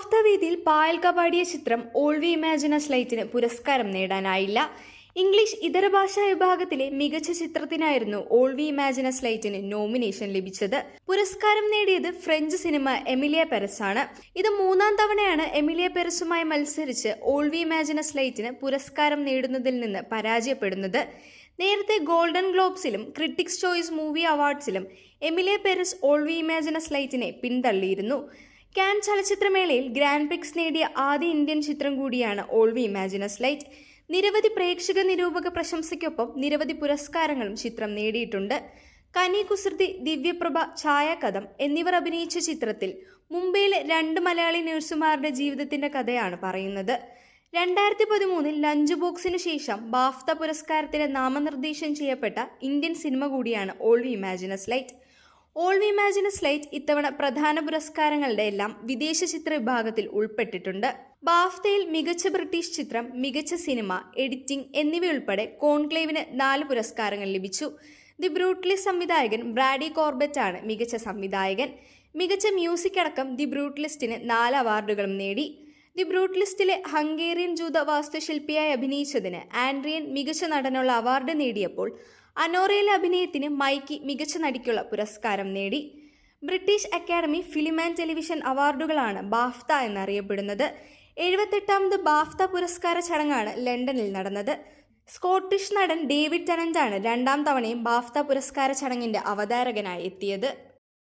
BAFTA വേദിയിൽ പായൽ കപാടിയ ചിത്രം All We Imagine As ലൈറ്റിന് പുരസ്കാരം നേടാനായില്ല. ഇംഗ്ലീഷ് ഇതര ഭാഷാ വിഭാഗത്തിലെ മികച്ച ചിത്രത്തിനായിരുന്നു ഓൾ വി ഇമാജിൻ എ ലൈറ്റിന് നോമിനേഷൻ ലഭിച്ചത്. പുരസ്കാരം നേടിയത് ഫ്രഞ്ച് സിനിമ എമിലിയ പെരസ് ആണ്. ഇത് മൂന്നാം തവണയാണ് എമിലിയ പെരസുമായി മത്സരിച്ച് ഓൾ വി ഇമാജിൻ എ ലൈറ്റിന് പുരസ്കാരം നേടുന്നതിൽ നിന്ന് പരാജയപ്പെടുന്നത്. നേരത്തെ ഗോൾഡൻ ഗ്ലോബ്സിലും ക്രിട്ടിക്സ് ചോയ്സ് മൂവി അവാർഡ്സിലും Emilia Perez All We Imagine As ലൈറ്റിനെ പിന്തള്ളിയിരുന്നു. കാൻ ചലച്ചിത്രമേളയിൽ ഗ്രാൻഡ് പ്രിക്സ് നേടിയ ആദ്യ ഇന്ത്യൻ ചിത്രം കൂടിയാണ് All We Imagine As Light. നിരവധി പ്രേക്ഷക നിരൂപക പ്രശംസയ്ക്കൊപ്പം നിരവധി പുരസ്കാരങ്ങളും ചിത്രം നേടിയിട്ടുണ്ട്. കനി കുസൃതി, ദിവ്യപ്രഭ, ഛായാകഥം എന്നിവർ അഭിനയിച്ച ചിത്രത്തിൽ മുംബൈയിലെ 2 മലയാളി നഴ്സുമാരുടെ ജീവിതത്തിന്റെ കഥയാണ് പറയുന്നത്. 2013 ലഞ്ച് ബോക്സിനു ശേഷം ബാഫ്ത പുരസ്കാരത്തിന് നാമനിർദ്ദേശം ചെയ്യപ്പെട്ട ഇന്ത്യൻ സിനിമ കൂടിയാണ് All We Imagine As light. All We Imagine As light ഇത്തവണ പ്രധാന പുരസ്കാരങ്ങളുടെ എല്ലാം വിദേശ ചിത്ര വിഭാഗത്തിൽ ഉൾപ്പെട്ടിട്ടുണ്ട്. ബാഫ്തയിൽ മികച്ച ബ്രിട്ടീഷ് ചിത്രം, മികച്ച സിനിമ, എഡിറ്റിംഗ് എന്നിവയുൾപ്പെടെ കോൺക്ലേവിന് 4 പുരസ്കാരങ്ങൾ ലഭിച്ചു. ദി ബ്രൂട്ടലിസ്റ്റ് സംവിധായകൻ ബ്രാഡി കോർബറ്റ് ആണ് മികച്ച സംവിധായകൻ. മികച്ച മ്യൂസിക് അടക്കം ദി ബ്രൂട്ടലിസ്റ്റിന് 4 അവാർഡുകളും നേടി. ദി ബ്രൂട്ടലിസ്റ്റിലെ ഹംഗേറിയൻ ജൂത വാസ്തുശില്പിയായി അഭിനയിച്ചതിന് ആൻഡ്രിയൻ മികച്ച നടനുള്ള അവാർഡ് നേടിയപ്പോൾ അനോറയിലെ അഭിനയത്തിന് മൈക്കി മികച്ച നടിക്കുള്ള പുരസ്കാരം നേടി. British Academy Film and Television അവാർഡുകളാണ് ബാഫ്ത എന്നറിയപ്പെടുന്നത്. 78ാമത് ബാഫ്ത പുരസ്കാര ചടങ്ങാണ് ലണ്ടനിൽ നടന്നത്. സ്കോട്ടിഷ് നടൻ ഡേവിഡ് ടെനന്റാണ് 2ാം തവണയും ബാഫ്ത പുരസ്കാര ചടങ്ങിന്റെ അവതാരകനായി എത്തിയത്.